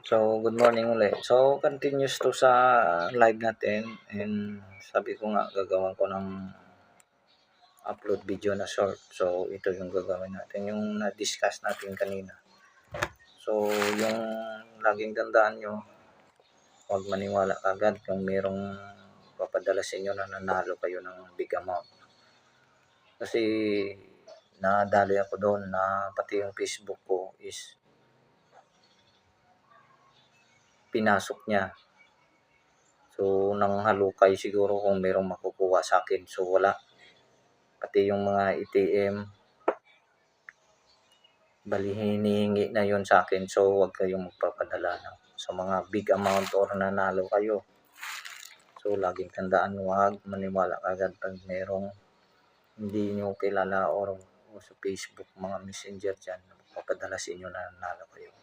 So, good morning ulit. So, continuous to sa live natin and sabi ko nga gagawan ko ng upload video na short. So, ito yung gagawin natin, yung na-discuss natin kanina. So, yung laging tandaan nyo, huwag maniwala agad kung merong papadala sa inyo na nanalo kayo ng big amount. Kasi nadali ako doon na pati yung Facebook ko is pinasok niya. So, nanghalukay siguro kung merong makukuha sa akin. So, wala. Pati yung mga ATM, bali hinihingi na yon sa akin. So, huwag kayong magpapadala sa mga big amount or nanalo kayo. So, laging tandaan, huwag maniwala agad pag merong hindi nyo kilala or sa Facebook, mga messenger dyan, magpapadala sa inyo na nanalo kayo.